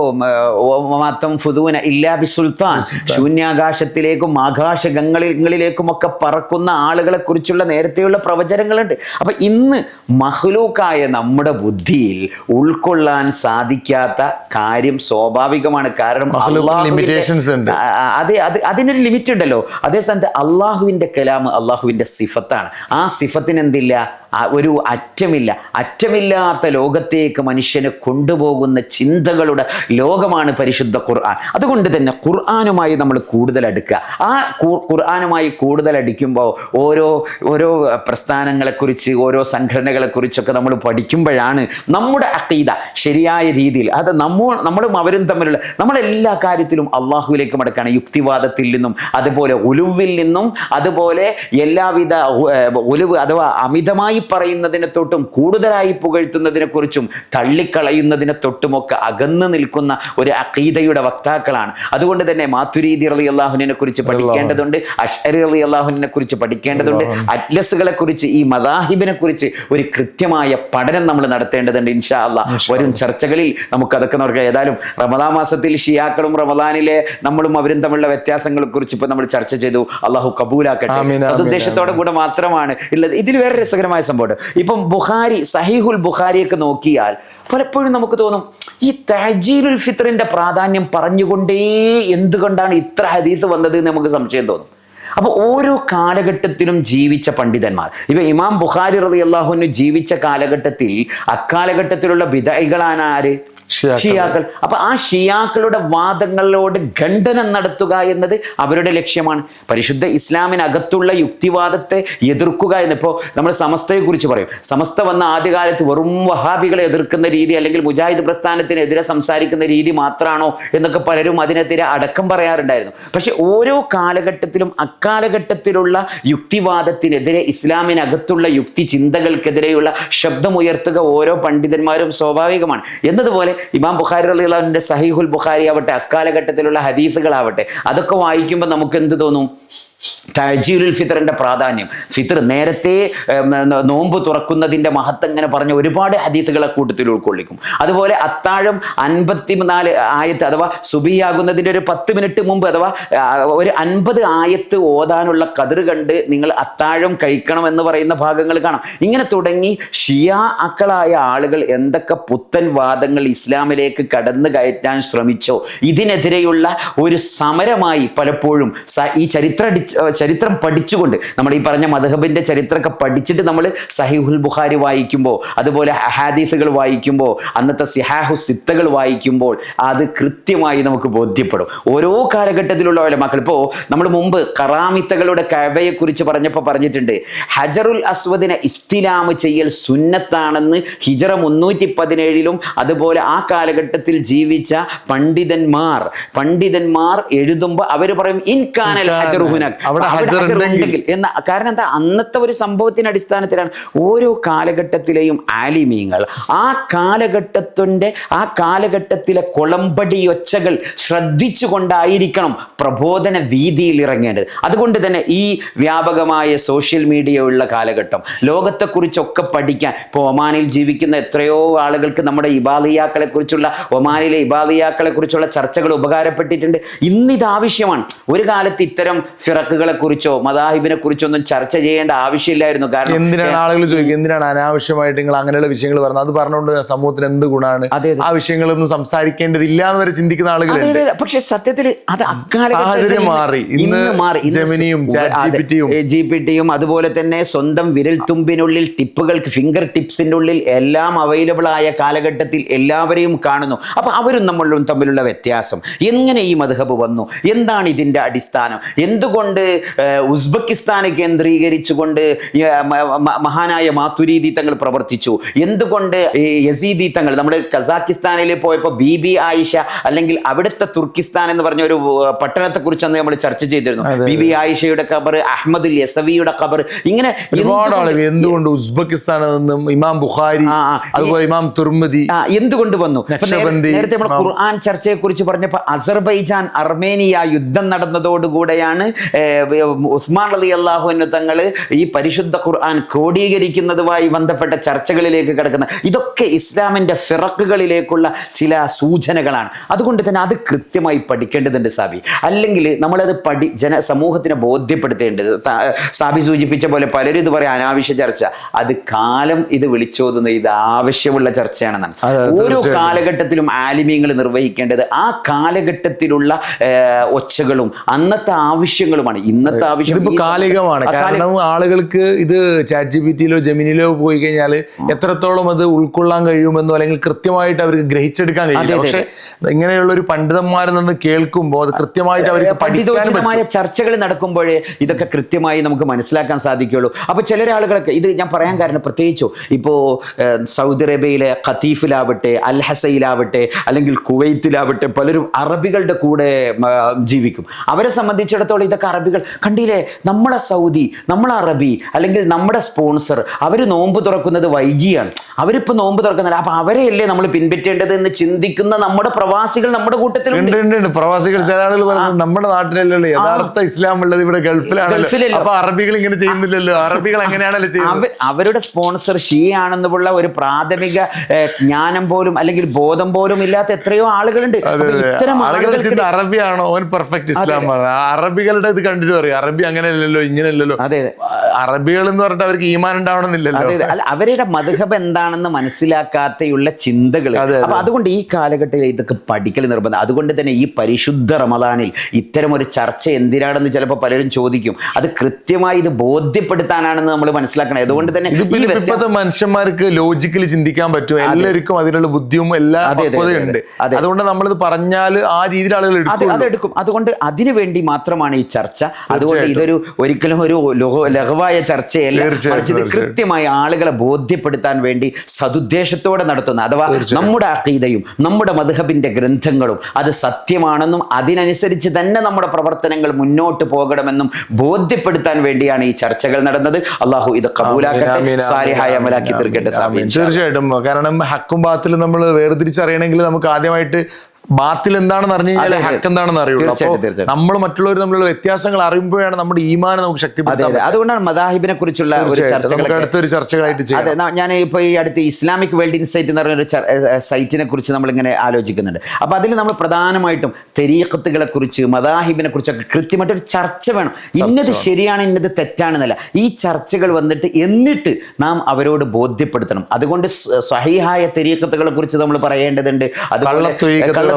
സുൽത്താൻ, ശൂന്യാകാശത്തിലേക്കും ആകാശങ്ങളിലേക്കും ഒക്കെ പറക്കുന്ന ആളുകളെ കുറിച്ചുള്ള നേരത്തെയുള്ള പ്രവചനങ്ങളുണ്ട്. അപ്പൊ ഇന്ന് മഖ്ലൂക്കായ നമ്മുടെ ബുദ്ധിയിൽ ഉൾക്കൊള്ളാൻ സാധിക്കാത്ത കാര്യം സ്വാഭാവികമാണ്. കാരണം അതിനൊരു ലിമിറ്റ് ഉണ്ടല്ലോ. അതേസമയത്ത് അള്ളാഹുവിന്റെ കലാം അള്ളാഹുവിന്റെ സിഫത്താണ്. ആ സിഫത്തിന് എന്തില്ല? ഒരു അറ്റമില്ലാത്ത ലോകത്തേക്ക് മനുഷ്യനെ കൊണ്ടുപോകുന്ന ചിന്തകളുടെ ലോകമാണ് പരിശുദ്ധ ഖുർആൻ. അതുകൊണ്ട് തന്നെ ഖുർആനുമായി നമ്മൾ കൂടുതൽ അടുക്കുക. ആ ഖുർആനുമായി കൂടുതൽ അടുക്കുമ്പോൾ ഓരോ പ്രസ്ഥാനങ്ങളെക്കുറിച്ച്, ഓരോ സംഘടനകളെക്കുറിച്ചൊക്കെ നമ്മൾ പഠിക്കുമ്പോഴാണ് നമ്മുടെ അഖീദ ശരിയായ രീതിയിൽ, അത് നമ്മളും അവരും തമ്മിലുള്ള, നമ്മളെല്ലാ കാര്യത്തിലും അള്ളാഹുവിലേക്ക് മടക്കാണ്. യുക്തിവാദത്തിൽ നിന്നും, അതുപോലെ ഉലുവിൽ നിന്നും, അതുപോലെ എല്ലാവിധ ഉലുവ് അഥവാ അമിതമായി പറയുന്നതിനെ തൊട്ടും കൂടുതലായി പുകഴ്ത്തുന്നതിനെ കുറിച്ചും തള്ളിക്കളയുന്നതിനെ തൊട്ടുമൊക്കെ അകന്നു നിൽക്കുന്ന ഒരു അഖീദയുടെ വക്താക്കളാണ്. അതുകൊണ്ട് തന്നെ മാതുരീദി റളിയല്ലാഹുവിനെ കുറിച്ച് പഠിക്കേണ്ടതുണ്ട്, അശ്അരി റളിയല്ലാഹുവിനെ കുറിച്ച് പഠിക്കേണ്ടതുണ്ട്, അറ്റ്ലസുകളെ കുറിച്ച്, ഈ മദാഹിബിനെ കുറിച്ച് ഒരു കൃത്യമായ പഠനം നമ്മൾ നടത്തേണ്ടതുണ്ട്. ഇൻഷാ അല്ലാഹ് വരും ചർച്ചകളിൽ നമുക്ക് അതൊക്കെ നോക്കാം. ഏതായാലും റമദാൻ മാസത്തിൽ ഷിയാക്കളും റമദാനിലെ നമ്മളും അവരും തമ്മിലുള്ള വ്യത്യാസങ്ങളെ കുറിച്ച് ഇപ്പൊ നമ്മൾ ചർച്ച ചെയ്തു. അള്ളാഹു കബൂലാക്കട്ടെ. സതുദ്ദേശത്തോടെ കൂടെ മാത്രമാണ് ഉള്ളത്. ഇതിൽ വേറെ രസകരമായ സംഭവം, ഇപ്പം സഹീഹുൽ ബുഖാരിയൊക്കെ നോക്കിയാൽ പലപ്പോഴും നമുക്ക് തോന്നും ഈ തഅജീലുൽ ഫിത്റിന്റെ പ്രാധാന്യം പറഞ്ഞുകൊണ്ടേ എന്തുകൊണ്ടാണ് ഇത്ര ഹദീസ് വന്നത് എന്ന് നമുക്ക് സംശയം തോന്നും. അപ്പോൾ ഓരോ കാലഘട്ടത്തിലും ജീവിച്ച പണ്ഡിതന്മാർ, ഇപ്പൊ ഇമാം ബുഖാരി റളിയല്ലാഹു അൻഹു ജീവിച്ച കാലഘട്ടത്തിൽ അക്കാലഘട്ടത്തിലുള്ള ബിദ്അകളാണ് ആര്? ഷിയാക്കൾ. അപ്പൊ ആ ഷിയാക്കളുടെ വാദങ്ങളോട് ഖണ്ഡനം നടത്തുക എന്നത് അവരുടെ ലക്ഷ്യമാണ്. പരിശുദ്ധ ഇസ്ലാമിനകത്തുള്ള യുക്തിവാദത്തെ എതിർക്കുക എന്ന്, ഇപ്പോൾ നമ്മൾ സമസ്തയെ കുറിച്ച് പറയും. സമസ്ത വന്ന ആദ്യകാലത്ത് വെറും വഹാബികളെ എതിർക്കുന്ന രീതി, അല്ലെങ്കിൽ മുജാഹിദ് പ്രസ്ഥാനത്തിനെതിരെ സംസാരിക്കുന്ന രീതി മാത്രമാണോ എന്നൊക്കെ പലരും അതിനെതിരെ അടക്കം പറയാറുണ്ടായിരുന്നു. പക്ഷെ ഓരോ കാലഘട്ടത്തിലും അക്കാലഘട്ടത്തിലുള്ള യുക്തിവാദത്തിനെതിരെ, ഇസ്ലാമിനകത്തുള്ള യുക്തി ചിന്തകൾക്കെതിരെയുള്ള ശബ്ദമുയർത്തുക ഓരോ പണ്ഡിതന്മാരും സ്വാഭാവികമാണ്. എന്നതുപോലെ ഇമാം ബുഖാരി റളിയല്ലാഹു അൻഹുവിന്റെ സഹീഹുൽ ബുഖാരി ആവട്ടെ, അക്കാലഘട്ടത്തിലുള്ള ഹദീസുകളാവട്ടെ, അതൊക്കെ വായിക്കുമ്പോൾ നമുക്ക് എന്ത് തോന്നും? തഅജീലുൽ ഫിത്റിന്റെ പ്രാധാന്യം, ഫിത്ർ നേരത്തെ നോമ്പ് തുറക്കുന്നതിന്റെ മഹത്വം ഇങ്ങനെ പറഞ്ഞ ഒരുപാട് ഹദീസുകളെ കൂട്ടത്തിൽ ഉൾക്കൊള്ളിക്കും. അതുപോലെ അത്താഴം 54 ആയത്ത് അഥവാ സുബിയാകുന്നതിൻ്റെ ഒരു 10 മിനിറ്റ് മുമ്പ് അഥവാ ഒരു 50 ആയത്ത് ഓതാനുള്ള ഖദർ കണ്ട് നിങ്ങൾ അത്താഴം കഴിക്കണം എന്ന് പറയുന്ന ഭാഗങ്ങൾ കാണാം. ഇങ്ങനെ തുടങ്ങി ഷിയാക്കളായ ആളുകൾ എന്തൊക്കെ പുത്തൻ വാദങ്ങൾ ഇസ്ലാമിലേക്ക് കടന്നു കയറ്റാൻ ശ്രമിച്ചോ, ഇതിനെതിരെയുള്ള ഒരു സമരമായി പലപ്പോഴും ഈ ചരിത്രടിസ്ഥാന ചരിത്രം പഠിച്ചുകൊണ്ട് നമ്മൾ ഈ പറഞ്ഞ മദ്ഹബിന്റെ ചരിത്രമൊക്കെ പഠിച്ചിട്ട് നമ്മൾ സഹീഹുൽ ബുഖാരി വായിക്കുമ്പോൾ, അതുപോലെ ഹദീസുകൾ വായിക്കുമ്പോൾ, അന്നത്തെ സിഹാഹു സിത്തകൾ വായിക്കുമ്പോൾ അത് കൃത്യമായി നമുക്ക് ബോധ്യപ്പെടും. ഓരോ കാലഘട്ടത്തിലുള്ള ഉലമാക്കൾ, ഇപ്പോൾ നമ്മൾ മുമ്പ് കറാമിത്തകളുടെ കഅബയെ കുറിച്ച് പറഞ്ഞപ്പോൾ പറഞ്ഞിട്ടുണ്ട്, ഹജറുൽ അസ്വദിനെ ഇസ്തിലാം ചെയ്യൽ സുന്നത്താണെന്ന് ഹിജറ 317 അതുപോലെ ആ കാലഘട്ടത്തിൽ ജീവിച്ച പണ്ഡിതന്മാർ എഴുതുമ്പോൾ അവർ പറയും ഇൻകാനൽ ഹജറു ഹുനക്, അവിടെ ഹജർ ഉണ്ടെങ്കിൽ എന്ന. കാരണം എന്താ, അന്നത്തെ ഒരു സംഭവത്തിന്റെ അടിസ്ഥാനത്തിലാണ് ഓരോ കാലഘട്ടത്തിലെയും ആലിമീങ്ങൾ ആ കാലഘട്ടത്തിലെ കൊളമ്പടിയൊച്ചകൾ ശ്രദ്ധിച്ചുകൊണ്ടായിരിക്കണം പ്രബോധന വീതിയിൽ ഇറങ്ങേണ്ടത്. അതുകൊണ്ട് തന്നെ ഈ വ്യാപകമായ സോഷ്യൽ മീഡിയ ഉള്ള കാലഘട്ടം, ലോകത്തെക്കുറിച്ചൊക്കെ പഠിക്കാൻ, ഇപ്പോൾ ഒമാനിൽ ജീവിക്കുന്ന എത്രയോ ആളുകൾക്ക് നമ്മുടെ ഇബാദിയാക്കളെ കുറിച്ചുള്ള, ഒമാനിലെ ഇബാദിയാക്കളെ കുറിച്ചുള്ള ചർച്ചകൾ ഉപകാരപ്പെട്ടിട്ടുണ്ട്. ഇന്നിത് ആവശ്യമാണ്. ഒരു കാലത്ത് ഇത്തരം ഫിറക്കുകളെ കുറിച്ചോ മദാഹിബിനെ കുറിച്ചോ ഒന്നും ചർച്ച ചെയ്യേണ്ട ആവശ്യമില്ലായിരുന്നു. കാരണം എന്തിനാണ് ആളുകൾ ചോദിക്കുക, എന്തിനാണ് അനാവശ്യമായിട്ട് നിങ്ങൾ അങ്ങനെയുള്ള വിഷയങ്ങൾ പറഞ്ഞത്, അത് പറഞ്ഞുകൊണ്ട് സമൂഹത്തിന് എന്ത് ഗുണമാണ്, ആ വിഷയങ്ങളൊന്നും സംസാരിക്കേണ്ടതില്ല എന്ന് വരെ ചിന്തിക്കുന്ന ആളുകൾ. പക്ഷെ സത്യത്തിൽ അത് സാഹചര്യം മാറി. ഇന്ന് ജെമിനിയും GPT-യും അതുപോലെ തന്നെ സ്വന്തം വിരൽ തുമ്പിനുള്ളിൽ ടിപ്പുകൾക്ക്, ഫിംഗർ ടിപ്സിന്റെ ഉള്ളിൽ എല്ലാം അവൈലബിൾ ആയ കാലഘട്ടത്തിൽ എല്ലാവരെയും കാണുന്നു. അപ്പൊ അവരും നമ്മളും തമ്മിലുള്ള വ്യത്യാസം, എങ്ങനെ ഈ മദ്ഹബ് വന്നു, എന്താണ് ഇതിന്റെ അടിസ്ഥാനം, എന്തുകൊണ്ട് ഉസ്ബെക്കിസ്ഥാനെ കേന്ദ്രീകരിച്ചുകൊണ്ട് മഹാനായ മാതുരീദി തങ്ങൾ പ്രവർത്തിച്ചു, എന്തുകൊണ്ട് യസീദി തങ്ങൾ, നമ്മൾ കസാക്കിസ്ഥാനിൽ പോയപ്പോൾ ബീബി ആയിഷ, അല്ലെങ്കിൽ അവിടുത്തെ തുർക്കിസ്ഥാൻ എന്ന് പറഞ്ഞ ഒരു പട്ടണത്തെ കുറിച്ച് അന്ന് നമ്മൾ ചർച്ച ചെയ്തിരുന്നു. ബീബി ആയിഷയുടെ ഖബർ, അഹ്മദുൽ യസവിയുടെ ഖബർ, ഇങ്ങനെ ഒരുപാട് ആളുകൾ എന്തുകൊണ്ട് ഉസ്ബെക്കിസ്ഥാനിൽ നിന്നും ഇമാം ബുഖാരി, അതുപോലെ ഇമാം തുർമുദി എന്തുകൊണ്ട് വന്നു. നേരത്തെ നമ്മൾ ഖുർആൻ ചർച്ചയെ കുറിച്ച് പറഞ്ഞപ്പോൾ അസർബൈജാൻ അർമേനിയ യുദ്ധം നടന്നതോടുകൂടെയാണ് ഉസ്മാൻ റളിയല്ലാഹു അൻഹു തങ്ങൾ ഈ പരിശുദ്ധ ഖുർആൻ ക്രോഡീകരിക്കുന്നതുമായി ബന്ധപ്പെട്ട ചർച്ചകളിലേക്ക് കിടക്കുന്നത്. ഇതൊക്കെ ഇസ്ലാമിന്റെ ഫിറക്കുകളിലേക്കുള്ള ചില സൂചനകളാണ്. അതുകൊണ്ട് തന്നെ അത് കൃത്യമായി പഠിക്കേണ്ടതുണ്ട് സാബി. അല്ലെങ്കിൽ നമ്മളത് സമൂഹത്തിനെ ബോധ്യപ്പെടുത്തേണ്ടത്. സാബി സൂചിപ്പിച്ച പോലെ പലരും ഇത് പറയാം അനാവശ്യ ചർച്ച, അത് കാലം ഇത് വിളിച്ചോതുന്ന ഇത് ആവശ്യമുള്ള ചർച്ചയാണെന്നാണ്. ഓരോ കാലഘട്ടത്തിലും ആലിമീങ്ങൾ നിർവഹിക്കേണ്ടത് ആ കാലഘട്ടത്തിലുള്ള ഒച്ചകളും അന്നത്തെ ആവശ്യങ്ങളുമാണ്. ഇന്നത്തെ ആവശ്യം കാലികമാണ്. കാരണം ആളുകൾക്ക് ഇത് ChatGPT-യിലോ ജെമിനിയിലോ പോയി കഴിഞ്ഞാൽ എത്രത്തോളം അത് ഉൾക്കൊള്ളാൻ കഴിയുമെന്നോ അല്ലെങ്കിൽ കൃത്യമായിട്ട് അവർക്ക് ഗ്രഹിച്ചെടുക്കാൻ കഴിയില്ല. പക്ഷെ ഇങ്ങനെയുള്ള ഒരു പണ്ഡിതന്മാരിൽ നിന്ന് കേൾക്കുമ്പോൾ അത് കൃത്യമായിട്ട് അവർക്ക് പഠിതോചിതമായ ചർച്ചകൾ നടക്കുമ്പോഴേ ഇതൊക്കെ കൃത്യമായി നമുക്ക് മനസ്സിലാക്കാൻ സാധിക്കുള്ളൂ. അപ്പൊ ചില ആളുകളൊക്കെ ഇത് ഞാൻ പറയാൻ കാരണം, പ്രത്യേകിച്ചു ഇപ്പോൾ സൗദി അറേബ്യയിലെ ഖത്തീഫിലാവട്ടെ, അൽ ഹസയിലാവട്ടെ, അല്ലെങ്കിൽ കുവൈത്തിലാവട്ടെ, പലരും അറബികളുടെ കൂടെ ജീവിക്കും. അവരെ സംബന്ധിച്ചിടത്തോളം ഇതൊക്കെ അറബികൾ കണ്ടില്ലേ, നമ്മളെ സൗദി, നമ്മളെ അറബി, അല്ലെങ്കിൽ നമ്മുടെ സ്പോൺസർ അവർ നോമ്പ് തുറക്കുന്നത് വൈകിയാണ്, അവരിപ്പോൾ നോമ്പ് തുറക്കുന്നില്ല, അപ്പൊ അവരെയല്ലേ നമ്മൾ പിൻപറ്റേണ്ടത് എന്ന് ചിന്തിക്കുന്ന നമ്മുടെ പ്രവാസികൾ നമ്മുടെ കൂട്ടത്തിൽ പ്രവാസികൾ. ചില ആളുകൾ പറയുന്നത് നമ്മുടെ നാട്ടിലല്ലല്ലോ യഥാർത്ഥ ഇസ്ലാം ഉള്ളത്, ഇവിടെ ഗൾഫിലാണല്ലോ, അപ്പൊ അറബികൾ ഇങ്ങനെ ചെയ്യുന്നില്ലല്ലോ, അറബികൾ എങ്ങനെയാണല്ലോ ചെയ്യുന്നത്. അവരുടെ സ്പോൺസർ ഷിയ ആണെന്നുള്ള ഒരു പ്രാഥമിക ജ്ഞാനം പോലും അല്ലെങ്കിൽ ബോധം പോലും ഇല്ലാത്ത എത്രയോ ആളുകളുണ്ട്. ഇത്തരം ആളുകൾ അറബിയാണോ ഓൻ പെർഫെക്റ്റ് ഇസ്ലാമാണ്, അറബികളുടെ ഇത് കണ്ടിട്ട് പറയും അറബി അങ്ങനെയല്ലല്ലോ ഇങ്ങനെയല്ലല്ലോ. അതെ, അറബികൾ എന്ന് പറഞ്ഞിട്ട് അവർക്ക് ഈമാൻ ഉണ്ടാവണമെന്നില്ലല്ലോ. അല്ല, അവരുടെ മദ്ഹബ് എന്താണെന്ന് മനസ്സിലാക്കാത്തയുള്ള ചിന്തകൾ. അപ്പൊ അതുകൊണ്ട് ഈ കാലഘട്ടത്തിൽ ഇതൊക്കെ പഠിക്കൽ നിർബന്ധം. അതുകൊണ്ട് തന്നെ ഈ പരിശുദ്ധ റമദാനിൽ ഇത്തരം ഒരു ചർച്ച എന്തിനാണെന്ന് ചിലപ്പോൾ പലരും ചോദിക്കും. അത് കൃത്യമായി ഇത് ബോധ്യപ്പെടുത്താനാണെന്ന് നമ്മൾ മനസ്സിലാക്കണം. അതുകൊണ്ട് തന്നെ ഇപ്പോഴത്തെ മനുഷ്യന്മാർക്ക് ലോജിക്കലി ചിന്തിക്കാൻ പറ്റും, എല്ലാവർക്കും അതിനുള്ള ബുദ്ധിയും എല്ലാം ഉണ്ട്. അതുകൊണ്ട് നമ്മളിത് പറഞ്ഞാൽ ആ രീതിയിൽ ആളുകൾ അതെടുക്കും. അതുകൊണ്ട് അതിനു വേണ്ടി മാത്രമാണ് ഈ ചർച്ച. അതുകൊണ്ട് ഇതൊരു ഒരിക്കലും ഒരു ലഘുവായ ചർച്ചയല്ല, മറിച്ച് ഇത് കൃത്യമായി ആളുകളെ ബോധ്യപ്പെടുത്താൻ വേണ്ടി സതുദ്ദേശത്തോടെ നടത്തുന്ന, അഥവാ നമ്മുടെ അഖീദയും നമ്മുടെ മദ്ഹബിന്റെ ഗ്രന്ഥങ്ങളും അത് സത്യമാണെന്നും അതിനനുസരിച്ച് തന്നെ നമ്മുടെ പ്രവർത്തനങ്ങൾ മുന്നോട്ട് പോകണമെന്നും ബോധ്യപ്പെടുത്താൻ വേണ്ടിയാണ് ഈ ചർച്ചകൾ നടന്നത്. അള്ളാഹു ഇത് കബൂലാക്കട്ടെ, സാലിഹായ അമലാക്കി തീർക്കട്ടെ. തീർച്ചയായിട്ടും. കാരണം ഹക്കും ബാത്തിലും നമ്മൾ വേർതിരിച്ചറിയണമെങ്കിൽ നമുക്ക് ആദ്യമായിട്ട് ബാത്തിൽ എന്താണെന്ന് അറിഞ്ഞു കഴിഞ്ഞാൽ ഹക്ക് എന്താണെന്ന് അറിയുള്ളൂ. നമ്മൾ മറ്റുള്ളവർ തമ്മിലുള്ള വ്യത്യാസങ്ങൾ അറിയുമ്പോഴാണ് നമ്മുടെ ഈമാനെ നമുക്ക് ശക്തിപ്പെടുത്താൻ. അതുകൊണ്ടാണ് മദാഹിബിനെ കുറിച്ചുള്ള അടുത്തൊരു ചർച്ചകളായിട്ട് ചെയ്യാം. ഞാൻ ഇപ്പോൾ ഈ അടുത്ത് ഇസ്ലാമിക് വേൾഡ് ഇൻസൈറ്റ് എന്ന് പറയുന്ന ഒരു സൈറ്റിനെ കുറിച്ച് നമ്മളിങ്ങനെ ആലോചിക്കുന്നുണ്ട്. അപ്പോൾ അതിൽ നമ്മൾ പ്രധാനമായിട്ടും തെരീഖത്തുകളെ കുറിച്ച്, മദാഹിബിനെ കുറിച്ചൊക്കെ കൃത്യമായിട്ടൊരു ചർച്ച വേണം. ഇന്നത് ശരിയാണ്, ഇന്നത് തെറ്റാണെന്നല്ല. ഈ ചർച്ചകൾ വന്നിട്ട് എന്നിട്ട് നാം അവരോട് ബോധ്യപ്പെടുത്തണം. അതുകൊണ്ട് സ്വഹീഹായ തെരീഖത്തുകളെ കുറിച്ച് നമ്മൾ പറയേണ്ടതുണ്ട്. അതുപോലെ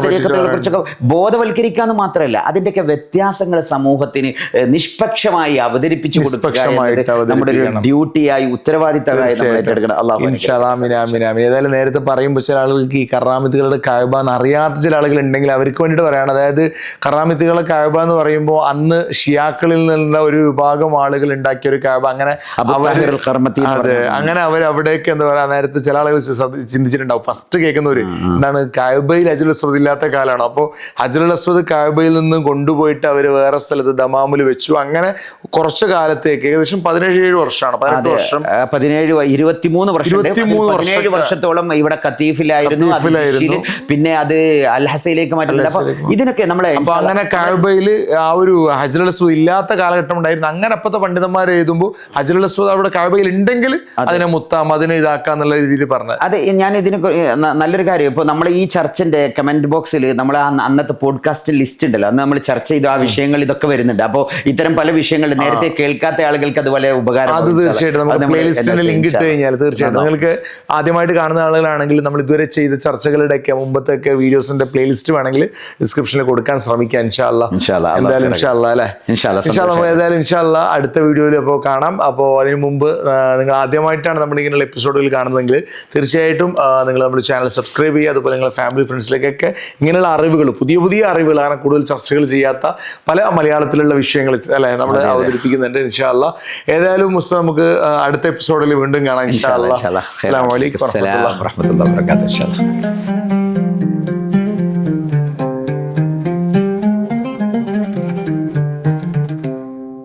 തരീഖത്തുകളെ കുറിച്ചൊക്കെ ബോധവൽക്കരിക്കാന്ന് മാത്രമല്ല അതിന്റെയൊക്കെ വ്യത്യാസങ്ങൾ സമൂഹത്തിന് നിഷ്പക്ഷമായി അവതരിപ്പിച്ചു കൊടുക്കുക നമ്മുടെ ഒരു ഡ്യൂട്ടിയായി ഉത്തരവാദിത്തമായി നമ്മൾ ഏറ്റെടുക്കണം. ഏതായാലും നേരത്തെ പറയുമ്പോൾ ചില ആളുകൾക്ക് ഈ കറാമിത്തുകളുടെ കഅബ എന്ന് അറിയാത്ത ചില ആളുകൾ ഉണ്ടെങ്കിൽ അവർക്ക് വേണ്ടിയിട്ട് പറയാണ്. അതായത് കറാമിത്തുകളുടെ കഅബ എന്ന് പറയുമ്പോൾ അന്ന് ഷിയാക്കളിൽ നിന്നുള്ള ഒരു വിഭാഗം ആളുകൾ ഉണ്ടാക്കിയ ഒരു കഅബ, അങ്ങനെ അങ്ങനെ അവർ അവിടേക്ക് എന്താ പറയാ, നേരത്തെ ചില ആളുകൾ ചിന്തിച്ചിട്ടുണ്ടാവും. ഫസ്റ്റ് കേൾക്കുന്നവര് എന്താണ് കഅബയിൽ ഹജറുൽ അസ്വദ് ഇല്ലാത്ത കാലമാണ്. അപ്പോൾ ഹജറുൽ അസ്വദ് കഅബയിൽ നിന്ന് കൊണ്ടുപോയിട്ട് അവർ വേറെ സ്ഥലത്ത് ദമാമിൽ വെച്ചു. അങ്ങനെ കുറച്ചു കാലത്തേക്ക് ഏകദേശം 17 വർഷമാണ്, 18 വർഷം, 23 വർഷത്തോളം ഇവിടെ ഖത്തീഫിലായിരുന്നു. പിന്നെ അത് അൽഹസയിലേക്ക് മാറ്റി. അപ്പൊ ഇതിനൊക്കെ നമ്മളെ അങ്ങനെ കഅബയിൽ ആ ഒരു ഹജറുൽ അസ്വദ് ഇല്ലാത്ത കാലഘട്ടം ഉണ്ടായിരുന്നു. അങ്ങനെ അപ്പത്തെ പണ്ഡിതന്മാർ എഴുതുമ്പോൾ ഹജറുൽ അസ്വദ് അവിടെ കഅബയിൽ ഉണ്ടെങ്കിൽ അതിനെ മുത്താം, അതിനെ ഇതാക്കാന്നുള്ള രീതിയിൽ പറഞ്ഞത്. അതെ, ഞാൻ ഇതിന് നല്ലൊരു കാര്യം, ഇപ്പോൾ നമ്മൾ ഈ ചർച്ചിന്റെ കമന്റ് ബോക്സിൽ നമ്മൾ അന്നത്തെ പോഡ്കാസ്റ്റ് ലിസ്റ്റ് ഉണ്ടല്ലോ, അന്ന് നമ്മൾ ചർച്ച ചെയ്ത ആ വിഷയങ്ങൾ ഇതൊക്കെ വരുന്നുണ്ട്. അപ്പോൾ ഇത്തരം പല വിഷയങ്ങൾ നേരത്തെ കേൾക്കാത്ത ആളുകൾക്ക് അതുപോലെ ഉപകാരം. അത് തീർച്ചയായിട്ടും പ്ലേലിസ്റ്റിന്റെ ലിങ്ക് ഇട്ട് കഴിഞ്ഞാൽ തീർച്ചയായിട്ടും നിങ്ങൾക്ക് ആദ്യമായിട്ട് കാണുന്ന ആളുകളാണെങ്കിൽ നമ്മൾ ഇതുവരെ ചെയ്ത ചർച്ചകളുടെയൊക്കെ മുമ്പത്തെയൊക്കെ വീഡിയോസിന്റെ പ്ലേലിസ്റ്റ് വേണമെങ്കിൽ ഡിസ്ക്രിപ്ഷനിൽ കൊടുക്കാൻ ശ്രമിക്കാം. ഇൻഷാ അല്ലാ അടുത്ത വീഡിയോയിൽ അപ്പോൾ കാണാം. അപ്പോൾ അതിനു മുമ്പ് നിങ്ങൾ ആദ്യമായിട്ടാണ് നമ്മുടെ ഇങ്ങനെയുള്ള എപ്പിസോഡുകൾ കാണുന്നതെങ്കിൽ തീർച്ചയായിട്ടും നിങ്ങൾ നമ്മുടെ ചാനൽ സബ്സ്ക്രൈബ് ചെയ്യുക. അതുപോലെ നിങ്ങളുടെ ഫാമിലി ഫ്രണ്ട്സിലേക്കൊക്കെ ഇങ്ങനെയുള്ള അറിവുകൾ, പുതിയ പുതിയ അറിവുകൾ, അങ്ങനെ കൂടുതൽ ചർച്ചകൾ ചെയ്യാത്ത പല മലയാളത്തിലുള്ള വിഷയങ്ങൾ അല്ലെ നമ്മൾ അവതരിപ്പിക്കുന്നുണ്ട്. ഇൻഷാ അല്ലാ. ഏതായാലും നമുക്ക് അടുത്ത എപ്പിസോഡിൽ വീണ്ടും കാണാം. ഇൻഷാ അല്ലാ. അസ്സലാമു അലൈക്കും വറഹ്മത്തുള്ളാഹി വബറകാതുഹു.